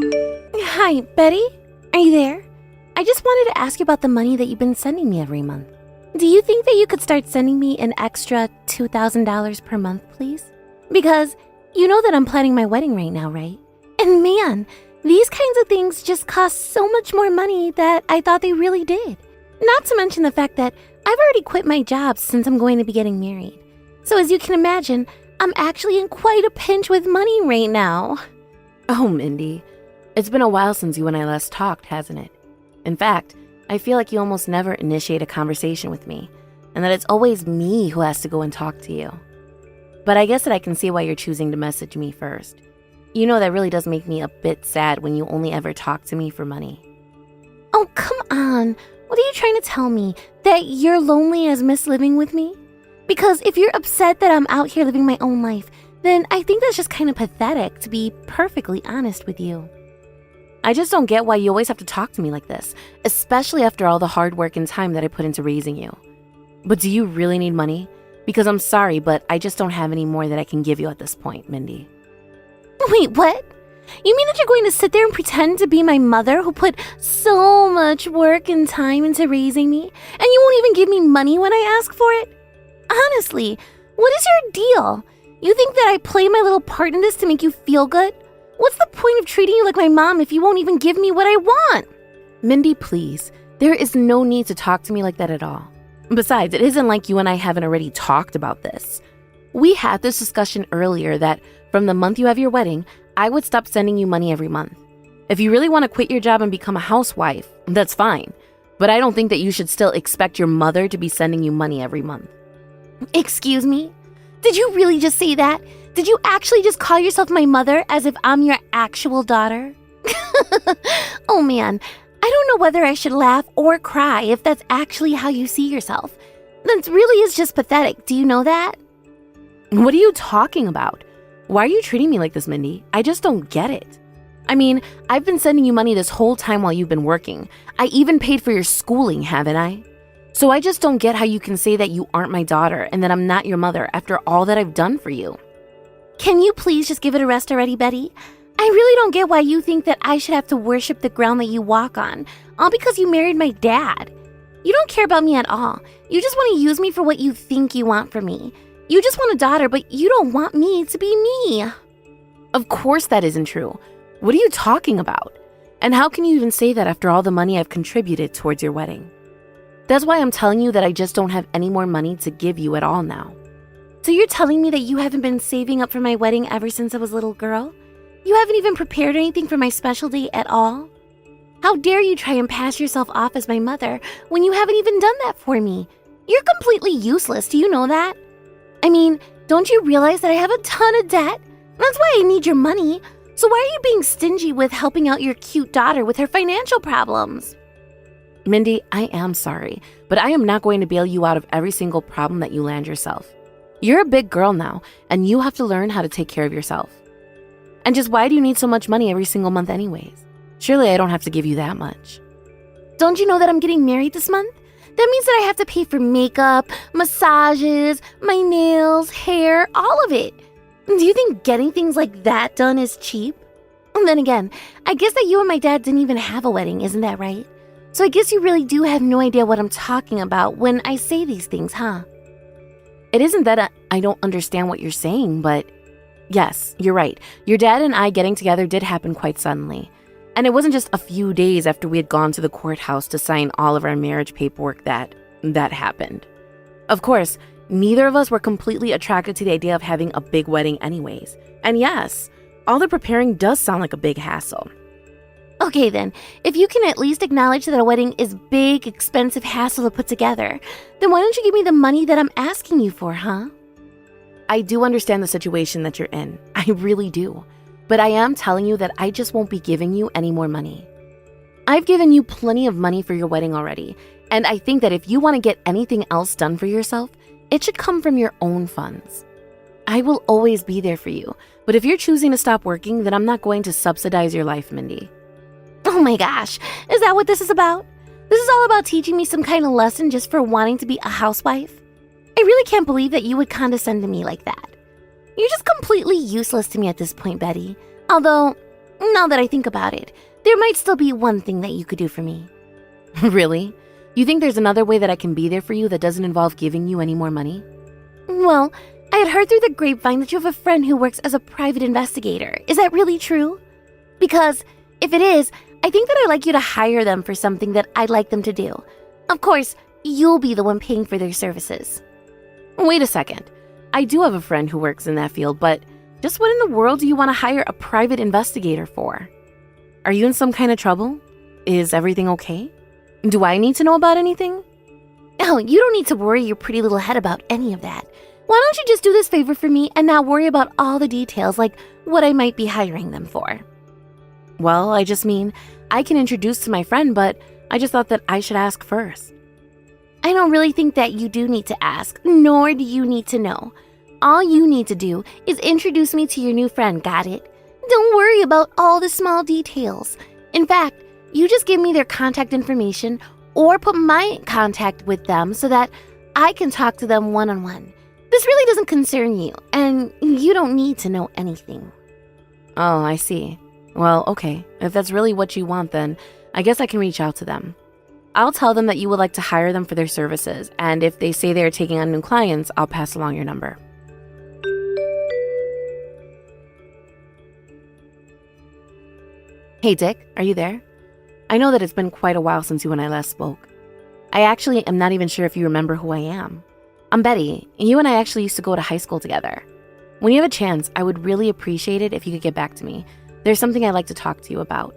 Hi, Betty? Are you there? I just wanted to ask you about the money that you've been sending me every month. Do you think that you could start sending me an extra $2,000 per month, please? Because you know that I'm planning my wedding right now, right? And man, these kinds of things just cost so much more money that I thought they really did. Not to mention the fact that I've already quit my job since I'm going to be getting married. So as you can imagine, I'm actually in quite a pinch with money right now. Oh, Mindy, it's been a while since you and I last talked, hasn't it? In fact, I feel like you almost never initiate a conversation with me, and that it's always me who has to go and talk to you. But I guess that I can see why you're choosing to message me first. You know that really does make me a bit sad when you only ever talk to me for money. Oh, come on. What are you trying to tell me? That you're lonely as miss living with me? Because if you're upset that I'm out here living my own life, then I think that's just kind of pathetic, to be perfectly honest with you. I just don't get why you always have to talk to me like this, especially after all the hard work and time that I put into raising you. But do you really need money? Because I'm sorry, but I just don't have any more that I can give you at this point, Mindy. Wait, what? You mean that you're going to sit there and pretend to be my mother who put so much work and time into raising me, and you won't even give me money when I ask for it? Honestly, what is your deal? You think that I play my little part in this to make you feel good? What's the point of treating you like my mom if you won't even give me what I want? Mindy, please. There is no need to talk to me like that at all. Besides, it isn't like you and I haven't already talked about this. We had this discussion earlier that from the month you have your wedding, I would stop sending you money every month. If you really want to quit your job and become a housewife, that's fine. But I don't think that you should still expect your mother to be sending you money every month. Excuse me? Did you really just say that? Did you actually just call yourself my mother as if I'm your actual daughter? Oh man, I don't know whether I should laugh or cry if that's actually how you see yourself. That really is just pathetic, do you know that? What are you talking about? Why are you treating me like this, Mindy? I just don't get it. I mean, I've been sending you money this whole time while you've been working. I even paid for your schooling, haven't I? So I just don't get how you can say that you aren't my daughter and that I'm not your mother after all that I've done for you. Can you please just give it a rest already, Betty? I really don't get why you think that I should have to worship the ground that you walk on, all because you married my dad. You don't care about me at all. You just want to use me for what you think you want from me. You just want a daughter, but you don't want me to be me. Of course that isn't true. What are you talking about? And how can you even say that after all the money I've contributed towards your wedding? That's why I'm telling you that I just don't have any more money to give you at all now. So you're telling me that you haven't been saving up for my wedding ever since I was a little girl? You haven't even prepared anything for my special day at all? How dare you try and pass yourself off as my mother when you haven't even done that for me? You're completely useless, do you know that? I mean, don't you realize that I have a ton of debt? That's why I need your money. So why are you being stingy with helping out your cute daughter with her financial problems? Mindy, I am sorry, but I am not going to bail you out of every single problem that you land yourself. You're a big girl now, and you have to learn how to take care of yourself. And just why do you need so much money every single month anyways? Surely I don't have to give you that much. Don't you know that I'm getting married this month? That means that I have to pay for makeup, massages, my nails, hair, all of it. Do you think getting things like that done is cheap? And then again, I guess that you and my dad didn't even have a wedding, isn't that right? So I guess you really do have no idea what I'm talking about when I say these things, huh? It isn't that I don't understand what you're saying, but yes, you're right. Your dad and I getting together did happen quite suddenly. And it wasn't just a few days after we had gone to the courthouse to sign all of our marriage paperwork that happened. Of course, neither of us were completely attracted to the idea of having a big wedding anyways. And yes, all the preparing does sound like a big hassle. Okay then, if you can at least acknowledge that a wedding is big, expensive hassle to put together, then why don't you give me the money that I'm asking you for, huh? I do understand the situation that you're in. I really do. But I am telling you that I just won't be giving you any more money. I've given you plenty of money for your wedding already, and I think that if you want to get anything else done for yourself, it should come from your own funds. I will always be there for you, but if you're choosing to stop working, then I'm not going to subsidize your life, Mindy. Oh my gosh, is that what this is about? This is all about teaching me some kind of lesson just for wanting to be a housewife? I really can't believe that you would condescend to me like that. You're just completely useless to me at this point, Betty. Although, Now that I think about it, there might still be one thing that you could do for me. Really? You think there's another way that I can be there for you that doesn't involve giving you any more money? Well, I had heard through the grapevine that you have a friend who works as a private investigator. Is that really true? Because if it is, I think that I'd like you to hire them for something that I'd like them to do. Of course, you'll be the one paying for their services. Wait a second. I do have a friend who works in that field, but just what in the world do you want to hire a private investigator for? Are you in some kind of trouble? Is everything okay? Do I need to know about anything? Oh, you don't need to worry your pretty little head about any of that. Why don't you just do this favor for me and not worry about all the details like what I might be hiring them for? Well, I just mean, I can introduce to my friend, but I just thought that I should ask first. I don't really think that you do need to ask, nor do you need to know. All you need to do is introduce me to your new friend, got it? Don't worry about all the small details. In fact, you just give me their contact information or put my contact with them so that I can talk to them one-on-one. This really doesn't concern you, and you don't need to know anything. Oh, I see. Well, okay. If that's really what you want, then I guess I can reach out to them. I'll tell them that you would like to hire them for their services, and if they say they are taking on new clients, I'll pass along your number. Hey, Dick, are you there? I know that it's been quite a while since you and I last spoke. I actually am not even sure if you remember who I am. I'm Betty, and you and I actually used to go to high school together. When you have a chance, I would really appreciate it if you could get back to me. There's something I'd like to talk to you about.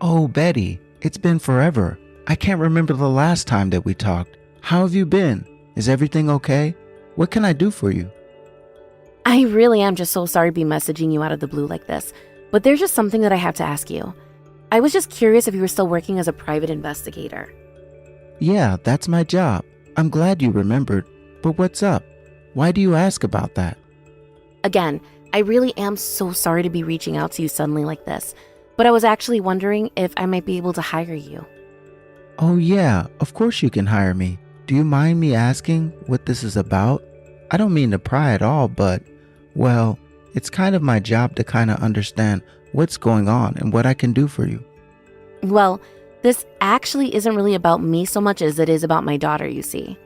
Oh, Betty, it's been forever. I can't remember the last time that we talked. How have you been? Is everything okay? What can I do for you? I really am just so sorry to be messaging you out of the blue like this, but there's just something that I have to ask you. I was just curious if you were still working as a private investigator. Yeah, that's my job. I'm glad you remembered. But what's up? Why do you ask about that? Again, I really am so sorry to be reaching out to you suddenly like this, but I was actually wondering if I might be able to hire you. Oh yeah, of course you can hire me. Do you mind me asking what this is about? I don't mean to pry at all, but, well, it's kind of my job to kind of understand what's going on and what I can do for you. Well, this actually isn't really about me so much as it is about my daughter, you see.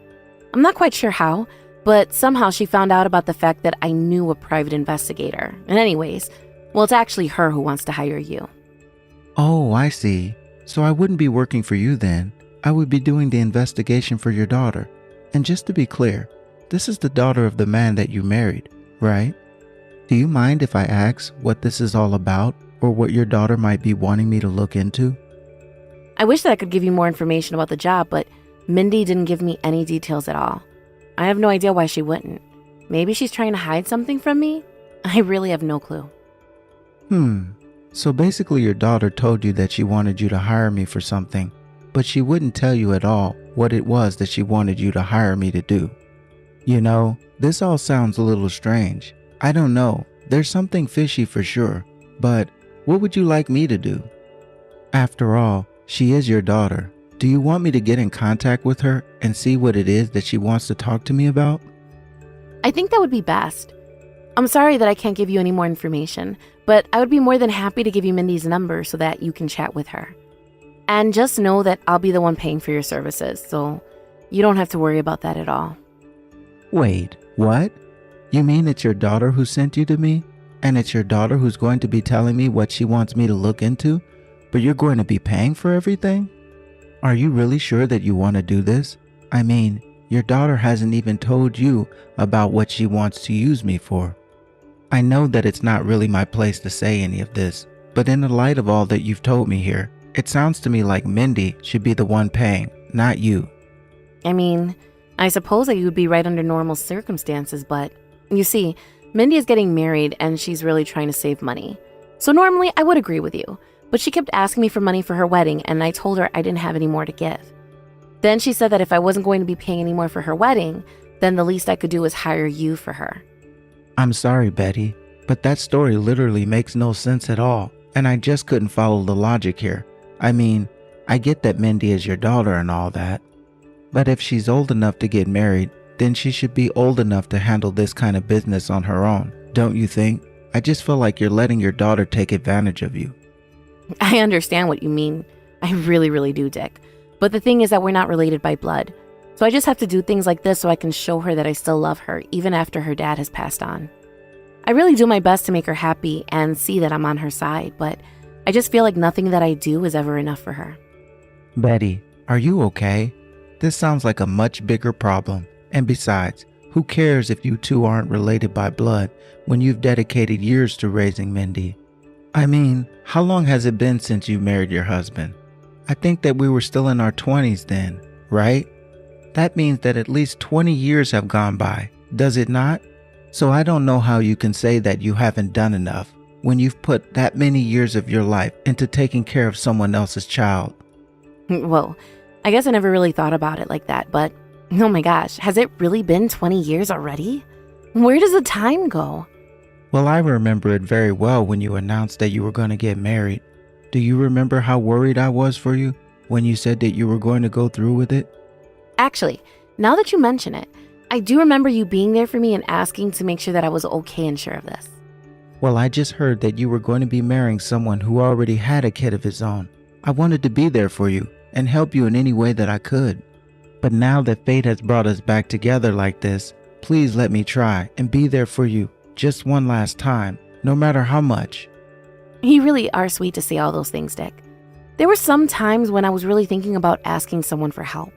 I'm not quite sure how, but somehow she found out about the fact that I knew a private investigator. And anyways, well, it's actually her who wants to hire you. Oh, I see. So I wouldn't be working for you then. I would be doing the investigation for your daughter. And just to be clear, this is the daughter of the man that you married, right? Do you mind if I ask what this is all about or what your daughter might be wanting me to look into? I wish that I could give you more information about the job, but Mindy didn't give me any details at all. I have no idea why she wouldn't. Maybe she's trying to hide something from me? I really have no clue. So basically your daughter told you that she wanted you to hire me for something, but she wouldn't tell you at all what it was that she wanted you to hire me to do. You know, this all sounds a little strange. I don't know. There's something fishy for sure, but what would you like me to do? After all, she is your daughter. Do you want me to get in contact with her and see what it is that she wants to talk to me about? I think that would be best. I'm sorry that I can't give you any more information, but I would be more than happy to give you Mindy's number so that you can chat with her. And just know that I'll be the one paying for your services, so you don't have to worry about that at all. Wait, what? You mean it's your daughter who sent you to me? And it's your daughter who's going to be telling me what she wants me to look into? But you're going to be paying for everything? Are you really sure that you want to do this? I mean, your daughter hasn't even told you about what she wants to use me for. I know that it's not really my place to say any of this, but in the light of all that you've told me here, it sounds to me like Mindy should be the one paying, not you. I mean, I suppose that you would be right under normal circumstances, but you see, Mindy is getting married and she's really trying to save money. So normally I would agree with you, but she kept asking me for money for her wedding and I told her I didn't have any more to give. Then she said that if I wasn't going to be paying any more for her wedding, then the least I could do was hire you for her. I'm sorry, Betty, but that story literally makes no sense at all, and I just couldn't follow the logic here. I mean, I get that Mindy is your daughter and all that, but if she's old enough to get married, then she should be old enough to handle this kind of business on her own, don't you think? I just feel like you're letting your daughter take advantage of you. I understand what you mean. I really, really do, Dick. But the thing is that we're not related by blood. So I just have to do things like this so I can show her that I still love her, even after her dad has passed on. I really do my best to make her happy and see that I'm on her side, but I just feel like nothing that I do is ever enough for her. Betty, are you okay? This sounds like a much bigger problem. And besides, who cares if you two aren't related by blood when you've dedicated years to raising Mindy? I mean, how long has it been since you married your husband? I think that we were still in our 20s then, right? That means that at least 20 years have gone by, does it not? So I don't know how you can say that you haven't done enough when you've put that many years of your life into taking care of someone else's child. Well, I guess I never really thought about it like that, but oh my gosh, has it really been 20 years already? Where does the time go? Well, I remember it very well when you announced that you were going to get married. Do you remember how worried I was for you when you said that you were going to go through with it? Actually, now that you mention it, I do remember you being there for me and asking to make sure that I was okay and sure of this. Well, I just heard that you were going to be marrying someone who already had a kid of his own. I wanted to be there for you and help you in any way that I could. But now that fate has brought us back together like this, please let me try and be there for you just one last time, no matter how much. You really are sweet to say all those things, Dick. There were some times when I was really thinking about asking someone for help.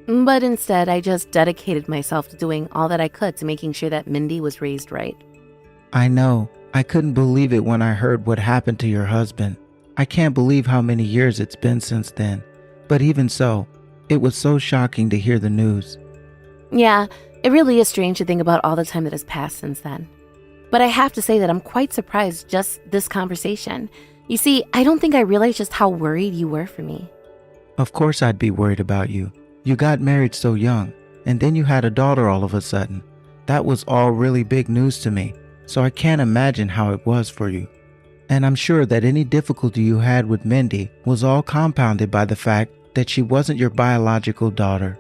But instead, I just dedicated myself to doing all that I could to making sure that Mindy was raised right. I know. I couldn't believe it when I heard what happened to your husband. I can't believe how many years it's been since then. But even so, it was so shocking to hear the news. Yeah, it really is strange to think about all the time that has passed since then. But I have to say that I'm quite surprised just this conversation. You see, I don't think I realized just how worried you were for me. Of course I'd be worried about you. You got married so young, and then you had a daughter all of a sudden. That was all really big news to me, so I can't imagine how it was for you. And I'm sure that any difficulty you had with Mindy was all compounded by the fact that she wasn't your biological daughter.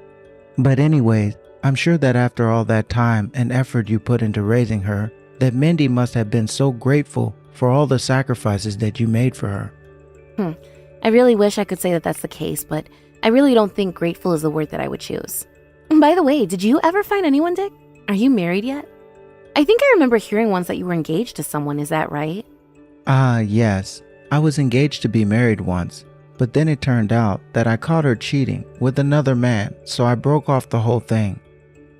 But anyways, I'm sure that after all that time and effort you put into raising her, that Mindy must have been so grateful for all the sacrifices that you made for her. I really wish I could say that that's the case, but I really don't think grateful is the word that I would choose. By the way, did you ever find anyone, Dick? Are you married yet? I think I remember hearing once that you were engaged to someone, is that right? Yes. I was engaged to be married once, but then it turned out that I caught her cheating with another man, so I broke off the whole thing.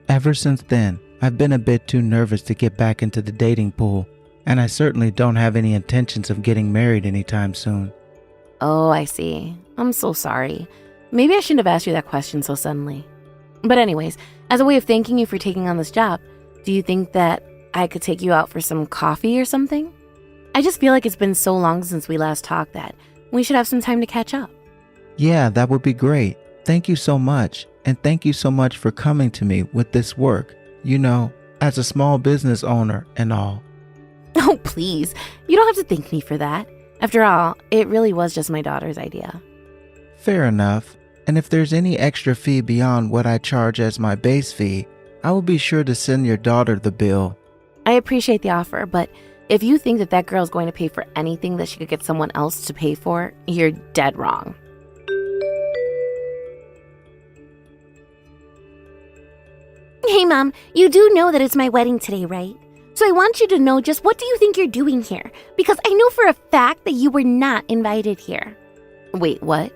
Ever since then, I've been a bit too nervous to get back into the dating pool, and I certainly don't have any intentions of getting married anytime soon. Oh, I see. I'm so sorry. Maybe I shouldn't have asked you that question so suddenly. But anyways, as a way of thanking you for taking on this job, do you think that I could take you out for some coffee or something? I just feel like it's been so long since we last talked that we should have some time to catch up. Yeah, that would be great. Thank you so much. And thank you so much for coming to me with this work, as a small business owner and all. Oh, please. You don't have to thank me for that. After all, it really was just my daughter's idea. Fair enough. And if there's any extra fee beyond what I charge as my base fee, I will be sure to send your daughter the bill. I appreciate the offer, but if you think that that girl's going to pay for anything that she could get someone else to pay for, you're dead wrong. Hey, Mom, you do know that it's my wedding today, right? So I want you to know just what do you think you're doing here? Because I know for a fact that you were not invited here. Wait, what?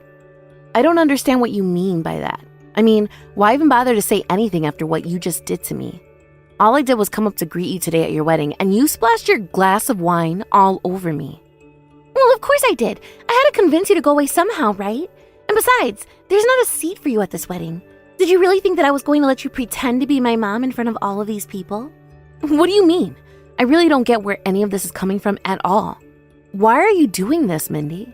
I don't understand what you mean by that. I mean, why even bother to say anything after what you just did to me? All I did was come up to greet you today at your wedding, and you splashed your glass of wine all over me. Well, of course I did. I had to convince you to go away somehow, right? And besides, there's not a seat for you at this wedding. Did you really think that I was going to let you pretend to be my mom in front of all of these people? What do you mean? I really don't get where any of this is coming from at all. Why are you doing this, Mindy?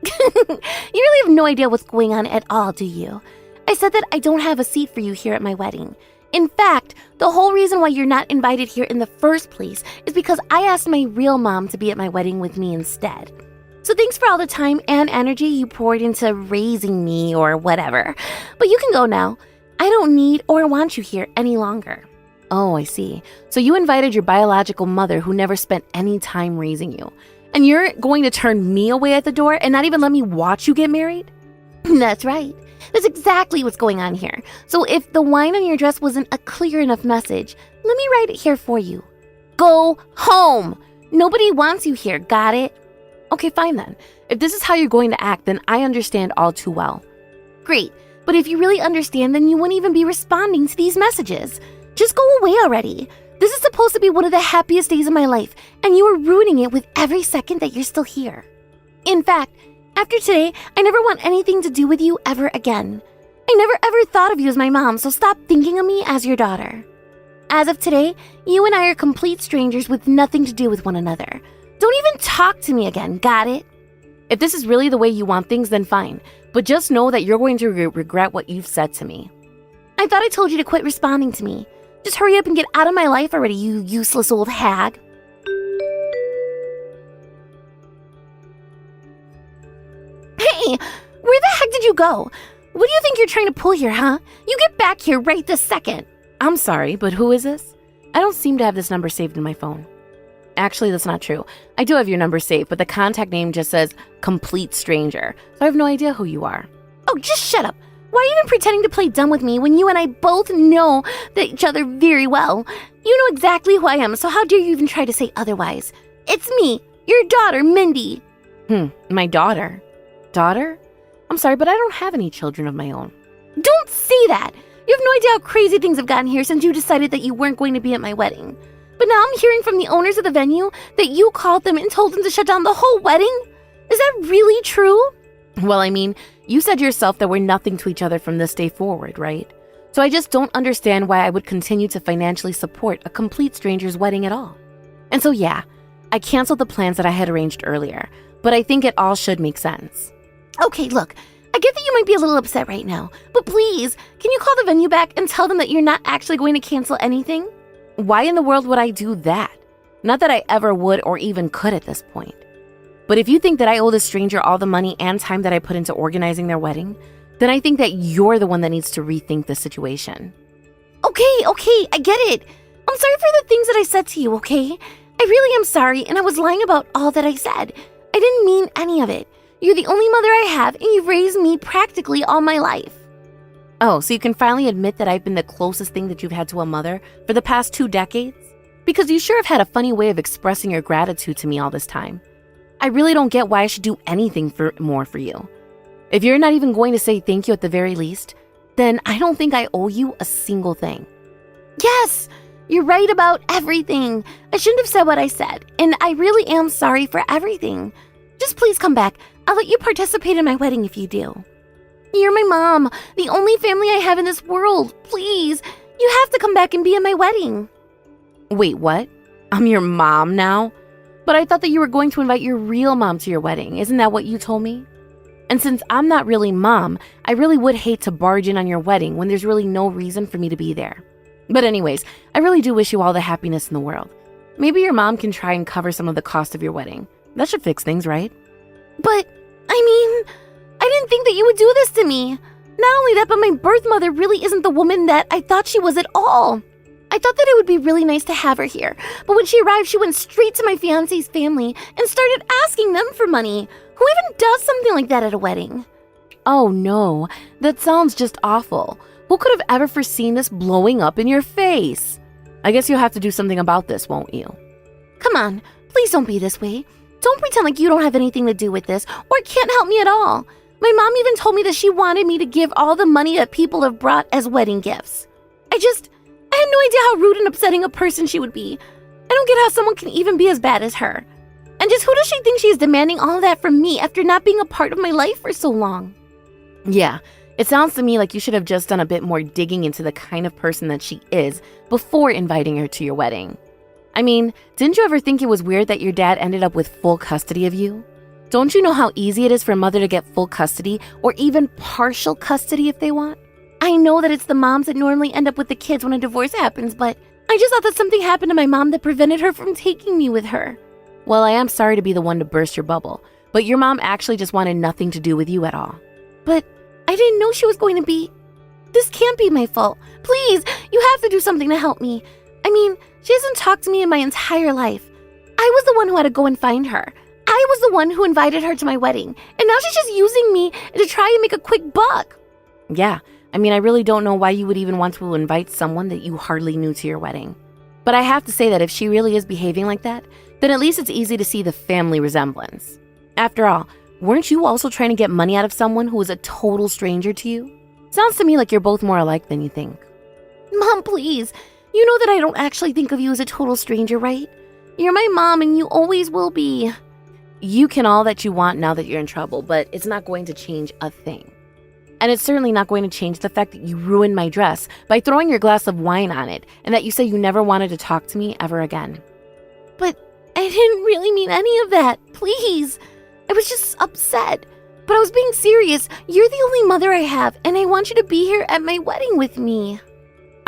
You really have no idea what's going on at all, do you? I said that I don't have a seat for you here at my wedding. In fact, the whole reason why you're not invited here in the first place is because I asked my real mom to be at my wedding with me instead. So thanks for all the time and energy you poured into raising me or whatever. But you can go now. I don't need or want you here any longer. Oh, I see. So you invited your biological mother who never spent any time raising you. And you're going to turn me away at the door and not even let me watch you get married? That's right. That's exactly what's going on here. So if the wine on your dress wasn't a clear enough message, let me write it here for you. Go home. Nobody wants you here, got it? Okay, fine then. If this is how you're going to act, then I understand all too well. Great. But if you really understand, then you wouldn't even be responding to these messages. Just go away already. This is supposed to be one of the happiest days of my life, and you are ruining it with every second that you're still here. In fact, after today, I never want anything to do with you ever again. I never ever thought of you as my mom, so stop thinking of me as your daughter. As of today, you and I are complete strangers with nothing to do with one another. Don't even talk to me again, got it? If this is really the way you want things, then fine. But just know that you're going to regret what you've said to me. I thought I told you to quit responding to me. Just hurry up and get out of my life already, you useless old hag. Hey, where the heck did you go? What do you think you're trying to pull here, huh? You get back here right this second. I'm sorry, but who is this? I don't seem to have this number saved in my phone. Actually, that's not true. I do have your number saved, but the contact name just says complete stranger, so I have no idea who you are. Oh, just shut up. Why are you even pretending to play dumb with me when you and I both know each other very well? You know exactly who I am, so how dare you even try to say otherwise? It's me, your daughter, Mindy. My daughter? Daughter? I'm sorry, but I don't have any children of my own. Don't say that. You have no idea how crazy things have gotten here since you decided that you weren't going to be at my wedding. But now I'm hearing from the owners of the venue that you called them and told them to shut down the whole wedding? Is that really true? Well, I mean, you said yourself that we're nothing to each other from this day forward, right? So I just don't understand why I would continue to financially support a complete stranger's wedding at all. And so yeah, I canceled the plans that I had arranged earlier, but I think it all should make sense. Okay, look, I get that you might be a little upset right now, but please, can you call the venue back and tell them that you're not actually going to cancel anything? Why in the world would I do that? Not that I ever would or even could at this point. But if you think that I owe this stranger all the money and time that I put into organizing their wedding, then I think that you're the one that needs to rethink the situation. Okay, I get it. I'm sorry for the things that I said to you, okay? I really am sorry, and I was lying about all that I said. I didn't mean any of it. You're the only mother I have, and you've raised me practically all my life. Oh, so you can finally admit that I've been the closest thing that you've had to a mother for the past 2 decades? Because you sure have had a funny way of expressing your gratitude to me all this time. I really don't get why I should do anything more for you. If you're not even going to say thank you at the very least, then I don't think I owe you a single thing. Yes, you're right about everything. I shouldn't have said what I said, and I really am sorry for everything. Just please come back. I'll let you participate in my wedding if you do. You're my mom, the only family I have in this world. Please, you have to come back and be at my wedding. Wait, what? I'm your mom now? But I thought that you were going to invite your real mom to your wedding. Isn't that what you told me? And since I'm not really mom, I really would hate to barge in on your wedding when there's really no reason for me to be there. But anyways, I really do wish you all the happiness in the world. Maybe your mom can try and cover some of the cost of your wedding. That should fix things, right? But, I didn't think that you would do this to me. Not only that, but my birth mother really isn't the woman that I thought she was at all. I thought that it would be really nice to have her here, but when she arrived, she went straight to my fiancé's family and started asking them for money. Who even does something like that at a wedding? Oh no, that sounds just awful. Who could have ever foreseen this blowing up in your face? I guess you'll have to do something about this, won't you? Come on, please don't be this way. Don't pretend like you don't have anything to do with this or can't help me at all. My mom even told me that she wanted me to give all the money that people have brought as wedding gifts. I had no idea how rude and upsetting a person she would be. I don't get how someone can even be as bad as her. And just who does she think she is demanding all of that from me after not being a part of my life for so long? Yeah, it sounds to me like you should have just done a bit more digging into the kind of person that she is before inviting her to your wedding. I mean, didn't you ever think it was weird that your dad ended up with full custody of you? Don't you know how easy it is for a mother to get full custody or even partial custody if they want? I know that it's the moms that normally end up with the kids when a divorce happens, but I just thought that something happened to my mom that prevented her from taking me with her. Well, I am sorry to be the one to burst your bubble, but your mom actually just wanted nothing to do with you at all. But I didn't know she was going to be... This can't be my fault. Please, you have to do something to help me. I mean, she hasn't talked to me in my entire life. I was the one who had to go and find her. I was the one who invited her to my wedding, and now she's just using me to try and make a quick buck. Yeah, I mean, I really don't know why you would even want to invite someone that you hardly knew to your wedding. But I have to say that if she really is behaving like that, then at least it's easy to see the family resemblance. After all, weren't you also trying to get money out of someone who was a total stranger to you? Sounds to me like you're both more alike than you think. Mom, please. You know that I don't actually think of you as a total stranger, right? You're my mom and you always will be. You can all that you want now that you're in trouble, but it's not going to change a thing. And it's certainly not going to change the fact that you ruined my dress by throwing your glass of wine on it and that you say you never wanted to talk to me ever again. But I didn't really mean any of that. Please. I was just upset. But I was being serious. You're the only mother I have, and I want you to be here at my wedding with me.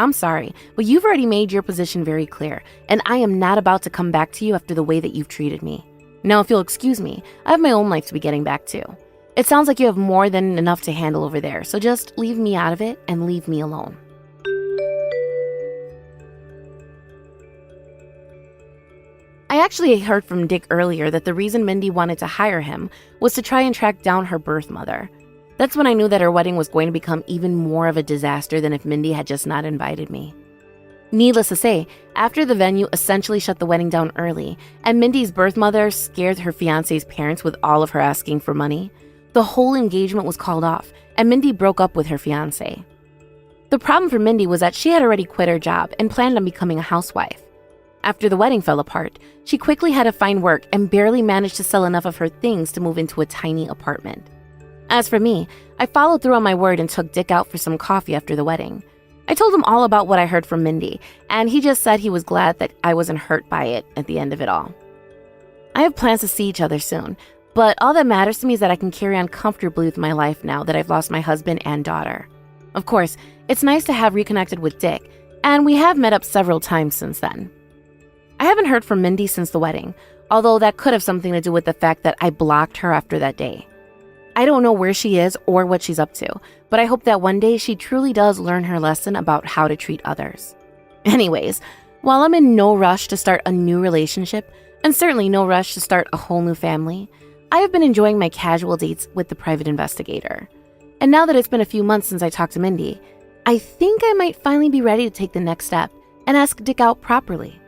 I'm sorry, but you've already made your position very clear, and I am not about to come back to you after the way that you've treated me. Now, if you'll excuse me, I have my own life to be getting back to. It sounds like you have more than enough to handle over there, so just leave me out of it and leave me alone. I actually heard from Dick earlier that the reason Mindy wanted to hire him was to try and track down her birth mother. That's when I knew that her wedding was going to become even more of a disaster than if Mindy had just not invited me. Needless to say, after the venue essentially shut the wedding down early, and Mindy's birth mother scared her fiancé's parents with all of her asking for money, the whole engagement was called off, and Mindy broke up with her fiancé. The problem for Mindy was that she had already quit her job and planned on becoming a housewife. After the wedding fell apart, she quickly had to find work and barely managed to sell enough of her things to move into a tiny apartment. As for me, I followed through on my word and took Dick out for some coffee after the wedding. I told him all about what I heard from Mindy, and he just said he was glad that I wasn't hurt by it at the end of it all. I have plans to see each other soon, but all that matters to me is that I can carry on comfortably with my life now that I've lost my husband and daughter. Of course, it's nice to have reconnected with Dick, and we have met up several times since then. I haven't heard from Mindy since the wedding, although that could have something to do with the fact that I blocked her after that day. I don't know where she is or what she's up to, but I hope that one day she truly does learn her lesson about how to treat others. Anyways, while I'm in no rush to start a new relationship, and certainly no rush to start a whole new family, I have been enjoying my casual dates with the private investigator. And now that it's been a few months since I talked to Mindy, I think I might finally be ready to take the next step and ask Dick out properly.